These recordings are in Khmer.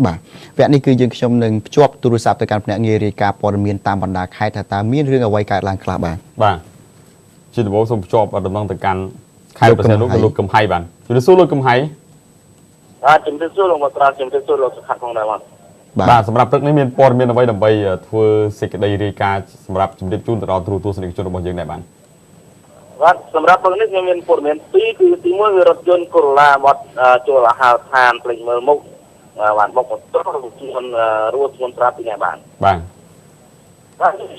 បាទវគ្គនេះគឺយើងខ្ញុំនឹងភ្ជាប់ទូរស័ព្ទទៅកាន់ភ្នាក់ងាររាយការណ៍ព័ត៌មានតាមបណ្ដាខេត្តថាតើមានរឿងអ្វីកើតឡើងខ្លះបាទជាដំបូងសូមភ្ជាប់ដំណឹងទៅកាន់ខេត្តប្រសិទ្ធនុលោកកំហៃបាទជំរាបសួរលោកកំហៃជំរាបសួរលោកមកក្រាបជំរាបសួរលោកសុខាផងដែរបាទសម្រាប់ព្រឹកនេះមានព័ត៌មានអ្វីដើម្បីធ្វើសេចក្តីរាយការណ៍សម្រាប់ជំរាបជូនទៅដល់ទូរទស្សនិកជនរបស់យើងដែរបាទសម្រាប់ព្រឹកនេះខ្ញុំមានព័ត៌មានពីរគឺទីមួយគឺរថយន្ត Corolla បាត់ចូលអាហារដ្ឋានភ្លេចមើលមុខបានបុកបន្ទោសខ្លួនរស់ធ្ងន់ស្រាប់ពីអ្នកបាទ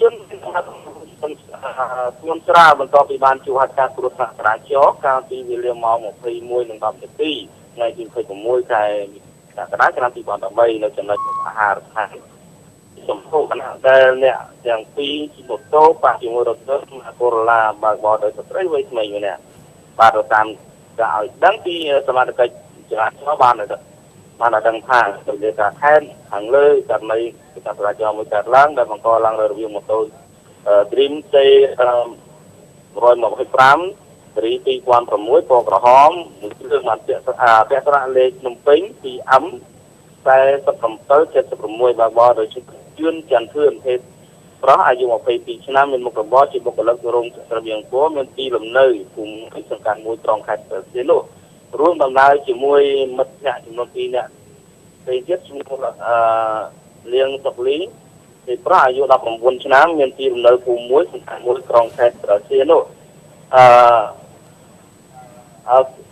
ជនធ្ងន់ស្រាលបន្ទាប់ពីបានជួបហេតុការណ៍គ្រោះថ្នាក់ចរាចរណ៍កាលពីវេលាម៉ោង 21:10 នាទីថ្ងៃទី 26 ខែកក្កដាឆ្នាំ 2013 នៅចំណុចអាហារដ្ឋានចំពោះគណៈដែលអ្នកទាំងពីរជិះម៉ូតូប៉ះជាមួយរថយន្ត Corolla បើកបរដោយស្ត្រីវ័យក្មេងម្នាក់បាទតាមការឲ្យដឹងពីសមាជិកចរាចរណ៍បានដឹងថាទៅលើការខេត្តខាងលើករណីការចរាចរណ៍មួយកើតឡើងដែលបង្កឡើងដោយរវាងម៉ូតូ Dream T 125 សេរី 2006 ពណ៌ក្រហមមួយគ្រឿងបានពាក់ស្រៈលេខភ្នំពេញ 2M 4776 បើកបរដោយយួនច័ន្ទធឿនភេទប្រុសអាយុ 22 ឆ្នាំមានមុខរបរជាបុគ្គលិករោងស្រវៀងពណ៌មានទីលំនៅភូមិសង្កាត់មួយក្រុងខេត្តព្រះសីហនុរួមដំណើរជាមួយមិត្តភក្តិចំនួន 2 នាក់ផ្សេងទៀតឈ្មោះលៀងសុកលីភេទប្រុសអាយុ 19 ឆ្នាំមានទីលំនៅភូមិមួយសង្កាត់មួយក្រុងខេត្តព្រះសីហនុ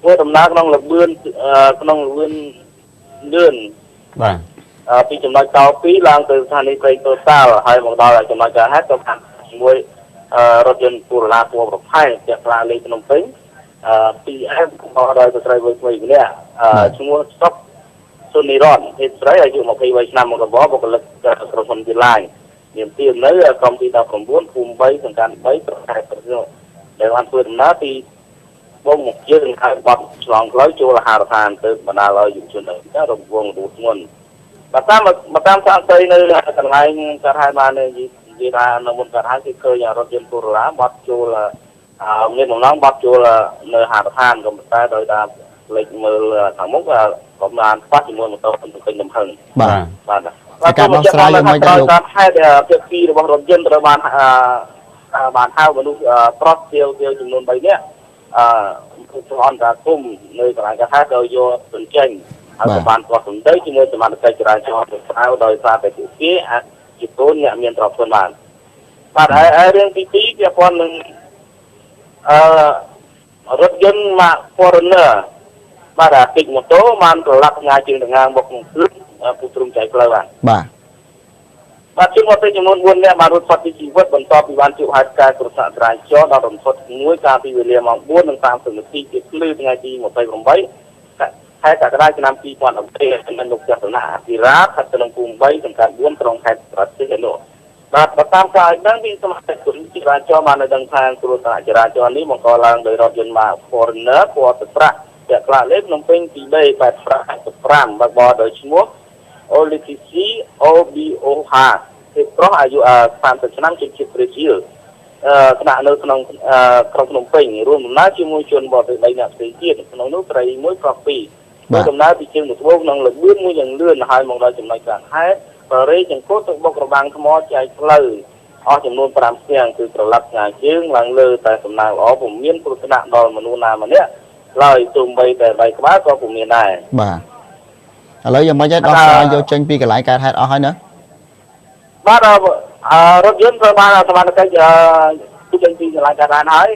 ធ្វើដំណើរក្នុងលឿនបាទពីចំណុចត2ឡើងទៅស្ថានីយ៍ព្រៃតូតាល់ហើយមកដល់ចំណុចការហេតុក៏ខាត់ជាមួយរថយន្ត Corolla ពណ៌ប្រផេះជាក្លាលេខភ្នំពេញ 2M បរដោយស្ត្រីវ័យក្មេងម្នាក់ឈ្មោះសុកសុនីរតភេទស្រីអាយុ 23 ឆ្នាំមុខរបរបុគ្គលិកក្រុមហ៊ុនវិឡាយមានទីនៅក្រុមទី 19 ភូមិ 3 សង្កាត់ 3 ប្រខេត្តព្រះសីហនុដែលបានធ្វើដំណើរពីបងមកជើងហើយបាត់ឆ្លងផ្លូវចូលអាហារដ្ឋានទៅបណ្ដាលឲ្យយុវជនរងវងរੂធ្ងន់បើតាមសាកសីនៅកន្លែងកើតហេតុបាននិយាយថានៅមុនកើតហេតុគឺឃើញរថយន្ត Corolla បាត់ចូលមានបំណងបាត់ចូលនៅអាហារដ្ឋានក៏ប៉ុន្តែដោយតាមលេខមើលខាងមុខក៏បានខ្វះជាមួយម៉ូតូពេញទំហឹងបាទការដោះស្រាយយ៉ាងម៉េចដែរលោកហេតុភាគីរបស់រថយន្តត្រូវបានហៅមនុស្សប្រុសជាចំនួន 3 នាក់ប្រព័ន្ធការគុំនៅកន្លែងកាថាក៏យកទន្ចេញហើយក៏បានគាត់សំដីជាមួយសមាជិកចរាចរណ៍ទៅស្ៅដោយសារតែពួកគេអាចជាកូនអ្នកមានទ្រព្យធនបានបាទហើយរឿងទី2ពាក់ព័ន្ធនឹងរថយន្ត Foreigner បាទតិចម៉ូតូបានប្រឡាក់ផ្ងាយជើងដង្ហើមមកក្នុងព្រឹកពុះទ្រុំចែកផ្លូវបាទជាងមកទៅចំនួន 4 នាក់បានរត់ផុតពីជីវិតបន្ទាប់ពីបានជួបហេតុការណ៍គ្រោះថ្នាក់ចរាចរណ៍ដល់រំភើបមួយកាលពីវេលាម៉ោង 4:30 នាទីជាភ្លឺថ្ងៃទី 28 ខែកក្កដាឆ្នាំ 2013 នៅលោកចាស់សំណាក់អភិរាជខេត្តកំពង់ 3 សង្កាត់ 4 ក្រុងខេត្តព្រះសីហនុបាទតាមការឲ្យដឹងពីសមាជិកក្រុមចរាចរណ៍បានដឹងថាគ្រោះថ្នាក់ចរាចរណ៍នេះបង្កឡើងដោយរថយន្ត Foreigner ពណ៌ទឹកប្រាក់ជាក្លាលេខភ្នំពេញ 2B85 បើកបរដោយឈ្មោះ Olivici OBOH ភេទប្រុសអាយុ 30 ឆ្នាំជាជាតិប្រេស៊ីលស្នាក់នៅក្នុងក្រុងភ្នំពេញរួមដំណើរជាមួយជនបរទេស 3 នាក់ផ្សេងទៀតក្នុងនោះស្រី 1 ប្រុស 2 ធ្វើដំណើរពីជើងមកត្បូងនឹងលបឿនមួយយ៉ាងលឿនហើយមកដល់ចំណុចកើតហេតុបរិយាចង្កូតទៅបុករបាំងថ្មចែកផ្លូវអស់ចំនួន 5 ស្ទាំងគឺប្រឡាក់ផ្ងាយជើងឡើងលើតែសំណាងល្អពុំមានគ្រោះថ្នាក់ដល់មនុស្សណាម្នាក់ឡើយទោះបីតែបែកក្បាលក៏ពុំមានដែរបាទឥឡូវយ៉ាងម៉េចដែរដោះស្រាយយកចេញពីកន្លែងកើតហេតុអស់ហើយណាបាទរថយន្តត្រូវបានសមាជិកទីចេញពីកន្លែងកើតហេតុហើយ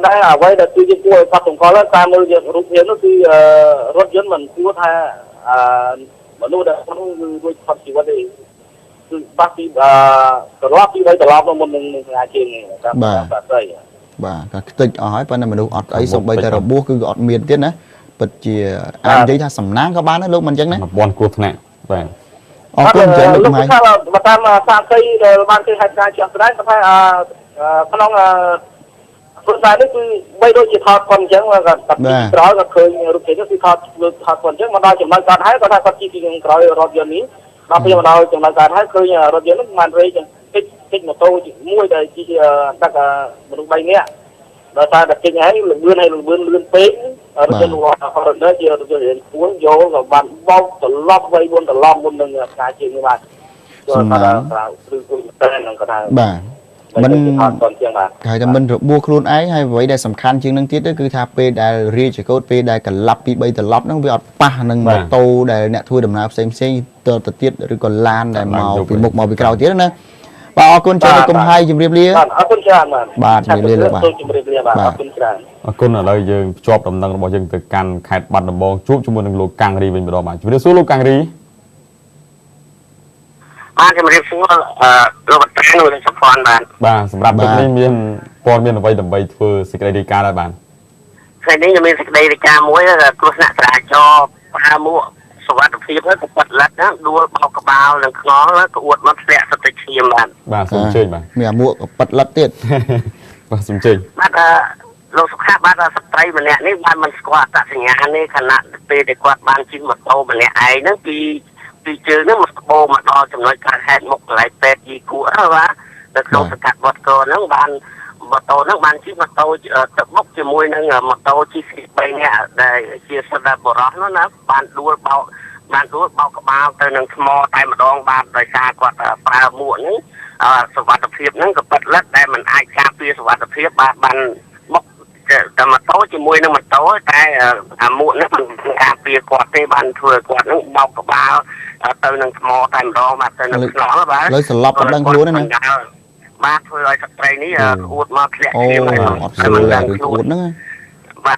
តែអ្វីដែលគឺជាគួរឲ្យកត់សម្គាល់តាមមើលរូបភាពនោះគឺរថយន្តមិនគួរថាមនុស្សដែលនោះគឺរួចផុតជីវិតទេគឺបាក់ពីត្រឡប់ពីត្រឡប់មុននឹងថ្ងៃជាងតាមបាក់ស្អីបាទក៏ខ្ទេចអស់ហើយប៉ុន្តែមនុស្សអត់អីសូម្បីតែរបួសគឺអត់មានទៀតណាពិតជាអាចនិយាយថាសំណាងក៏បានដែរលោកមិនអញ្ចឹងណាប្រព័ន្ធគ្រោះថ្នាក់បាទអរគុណច្រើនលោកកំហៃបើតាមសាកសីដែលបានគេហេតុការណ៍ជាក់ស្ដែងថាក្នុងព្រោះតែនេះគឺបីដូចជាថតប៉ុនអញ្ចឹងគាត់ក្រោយក៏ឃើញរូបភាពនេះគឺថតប៉ុនអញ្ចឹងមកដល់ចំណុចកើតហេតុគាត់ថាគាត់ជិះពីក្រោយរថយន្តនេះដល់ពេលមកដល់ចំណុចកើតហេតុឃើញរថយន្តនេះបានរេតិចម៉ូតូមួយដែលជិះដឹកមនុស្ស 3 នាក់ ដល់តែតិចហើយលឿនហើយលឿនពេករថយន្តForeigner ជារថយន្តរៀនពួនយកក៏បានបោកត្រឡប់វិញមុនត្រឡប់មុននឹងការជិះនេះបាទចូលថាឬគុំតែនឹងក៏ថាបាទមិនគេថាមិនរបួសខ្លួនឯងហើយអ្វីដែលសំខាន់ជាងនឹងទៀតគឺថាពេលដែលរាជកោតពេលដែលកលាប់ពី3ត្រឡប់ហ្នឹងវាអត់ប៉ះនឹងម៉ូតូដែលអ្នកធ្វើដំណើរផ្សេងទៅទៀតឬក៏ឡានដែលមកពីមុខមកពីក្រោយទៀតណាបាទអរគុណច្រើនគុំហើយជម្រាបលាបាទអរគុណច្រើនបាទជម្រាបលាបាទជម្រាបលាបាទអរគុណច្រើនអរគុណឥឡូវយើងភ្ជាប់ដំណឹងរបស់យើងទៅកាន់ខេត្តបាត់ដំបងជួបជាមួយនឹងលោកកាំងរីវិញម្ដងបាទជម្រាបសួរលោកកាំងរីបាទជំរាបសួរលោកបតានលោកសុភ័ណ្ឌបាទសម្រាប់ទឹកនេះមានព័ត៌មានអ្វីដើម្បីធ្វើសេចក្តីរាយការណ៍ដែរបាទថ្ងៃនេះខ្ញុំមានសេចក្តីរាយការណ៍មួយគ្រោះថ្នាក់ចរាចរណ៍ប្រើមួកសុវត្ថិភាពទៅប៉ាត់លិតណាដួលបោកក្បាលនិងខ្នល់ក្អួតមកធ្លាក់សតិឈាមបាទសូមអញ្ជើញបាទមានមួកប៉ាត់លិតទៀតបាទសូមអញ្ជើញបាទលោកសុខាបាទស្ត្រីម្នាក់នេះបានមិនស្គាល់អត្តសញ្ញាណនេះខណៈពេលដែលគាត់បានជិះម៉ូតូម្នាក់ឯងហ្នឹងពីជើងហ្នឹងមកស្បូរមកដល់ចំណុចកើតហេតុមុខកន្លែងពេទ្យយីគួរបាទនៅក្នុងសកាត់វត្តកហ្នឹងបានម៉ូតូហ្នឹងបានជិះម៉ូតូទៅបុកជាមួយនឹងម៉ូតូជិះ3នាក់ដែលជាសិទ្ធិបរោះនោះណាបានដួលបោកក្បាលទៅនឹងថ្មតែម្ដងបាទដោយសារគាត់ប្រើមួកហ្នឹងសុវត្ថិភាពហ្នឹងក៏ប៉ិតលិតដែលมันអាចការពារសុវត្ថិភាពបានបុកតែម៉ូតូជាមួយនឹងម៉ូតូតែអាមួកហ្នឹងมันការពារគាត់ទេបានធ្វើគាត់ហ្នឹងបោកក្បាលទៅនឹងថ្មតែម្ដងបាទទៅនឹងខ្នល់បាទលើសន្លប់មិនដឹងខ្លួនណាបាទធ្វើឲ្យស្ត្រីនេះក្អួតមកធ្លាក់ឈាមហើយអត់ស្រួលដែរក្អួតហ្នឹងបាទ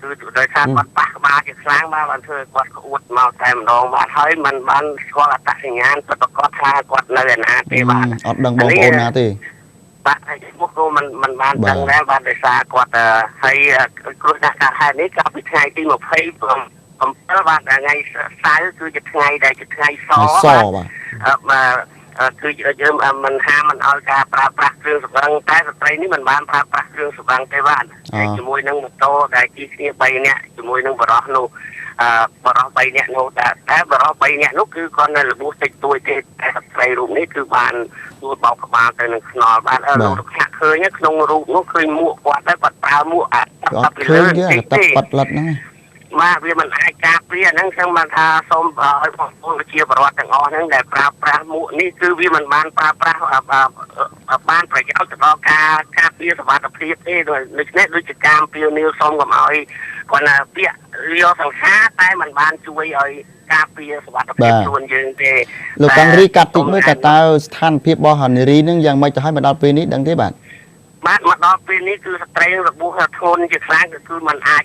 គឺដោយសារគាត់ប៉ះក្បាលជាខ្លាំងបាទបានធ្វើគាត់ក្អួតមកតែម្ដងបាទហើយมันបានស្គាល់អត្តសញ្ញាណប្រកបថាគាត់នៅឯណាទេបាទអត់ដឹងបងប្អូនណាទេបាទហើយមុខក៏มันបានដឹងដែរបាទដោយសារគាត់ហើយគ្រោះថ្នាក់ការហេតុនេះកាលពីថ្ងៃទី27បាទថ្ងៃសៅរ៍គឺជាថ្ងៃដែលជាថ្ងៃសបាទគឺយើងមិនហាមមិនឲ្យការប្រើប្រាស់គ្រឿងសម្អាងតែស្ត្រីនេះមិនបានប្រើប្រាស់គ្រឿងសម្អាងទេបាទជាមួយនឹងម៉ូតូដែលជិះគ្នា3នាក់ជាមួយនឹងបរោះនោះបរោះ3នាក់នោះតែបរោះ3នាក់នោះគឺគាត់នៅរបួសតិចតួចទេតែស្ត្រីរូបនេះគឺបានដួលបោកក្បាលទៅនឹងខ្នល់បាទលោកខាក់ឃើញក្នុងរូបនោះឃើញមួកគាត់ទៅគាត់ប្រើមួកពីលើទេតែប៉ាត់លិតហ្នឹងបាទវាមិនអាចការពារហ្នឹងខ្ញុំបានថាសូមឲ្យបងប្អូនប្រជាពលរដ្ឋទាំងអស់ហ្នឹងដែលប្រើប្រាស់មួកនេះគឺវាមិនបានប្រើប្រាស់បានប្រយោជន៍ទៅដល់ការពារសុវត្ថិភាពទេដូច្នេះដូចជាការពៀវនីវសូមកុំឲ្យគាត់ណាពាក្យយកសង្សារតែមិនបានជួយឲ្យការពារសុវត្ថិភាពខ្លួនយើងទេលោកកាំងរីកាត់តិចមើលតើស្ថានភាពរបស់នារីហ្នឹងយ៉ាងម៉េចទៅឲ្យមកដល់ពេលនេះដឹងទេបាទមកដល់ពេលនេះគឺស្ត្រីរបួសធ្ងន់ជាខ្លាំងគឺมันអាច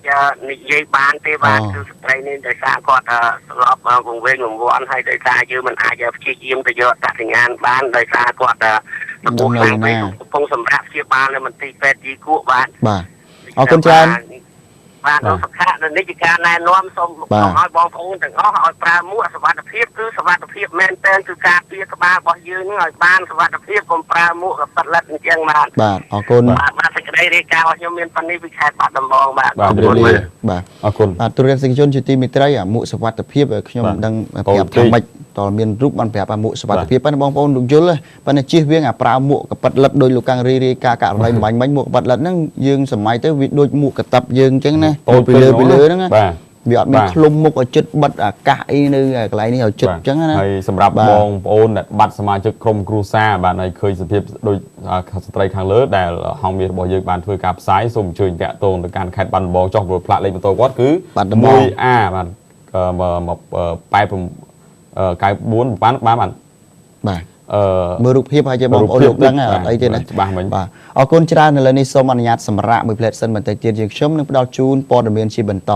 និយាយបានទេបាទគឺស្ត្រីនេះដោយសារគាត់ស្លាប់វង្វេងវង្វាន់ហើយដោយសារយើងមិនអាចព្យាយាមទៅយកអត្តសញ្ញាណបានដោយសារគាត់របួសខ្លាំងពេកកំពុងសម្រាប់ព្យាបាលនៅមន្ទីរពេទ្យយីគួរបាទអរគុណច្រើនបាទលោកសុខានេះជាការណែនាំសូមឲ្យបងប្អូនទាំងអស់ឲ្យប្រើមួកសុវត្ថិភាពគឺសុវត្ថិភាពមែនទែនគឺការពារក្បាលរបស់យើងនឹងឲ្យបានសុវត្ថិភាពកុំប្រើមួកកប៉ិតលិតអញ្ចឹងបាទអរគុណបាទសេចក្តីរាយការណ៍របស់ខ្ញុំមានប៉ុណ្នេះពីខេត្តបាត់ដំបងបាទអរគុណបាទអរគុណបាទទូរទស្សនិកជនជាទីមេត្រីអាមួកសុវត្ថិភាពខ្ញុំដឹងប្រាប់ថាម៉េចតើមានរូបបានប្រាប់អាមួកសុវត្ថិភាពប៉ុន្តែបងប្អូនលោកយល់ប៉ុន្តែជិះវាប្រើមួកកប៉ិតលិតដោយលោកកាំងរីរាយការណ៍ករណីបាញ់មិញមួកកប៉ិតលិតហ្នឹងយើងសម័យទៅវាដូចមួកកតាប់យើងអញ្ចឹងណាពីលើហ្នឹងបាទវាអត់មានឃ្លុំមុខឲ្យជិតបិទអាកាសអីនៅកន្លែងនេះឲ្យជិតអញ្ចឹងណាហើយសម្រាប់បងប្អូនដែលបាត់សមាជិកក្រុមគ្រួសារបាទហើយឃើញសភាពដូចស្ត្រីខាងលើដែលហងមាសរបស់យើងបានធ្វើការផ្សាយសូមអញ្ជើញតាក់ទងទៅកាន់ខេត្តបាត់ដំបងចុះព្រោះផ្លាកលេខម៉ូតូគាត់គឺ 1A បាទ94បាទមើលរូបភាពហើយជាបងប្អូនលោកដឹងអីទេណាច្បាស់មិញបាទអរគុណច្រើនឥឡូវនេះសូមអនុញ្ញាតសម្រាប់មួយផ្លែតសិនបន្តិចទៀតយើងខ្ញុំនឹងផ្ដល់ជូនព័ត៌មានជាបន្ត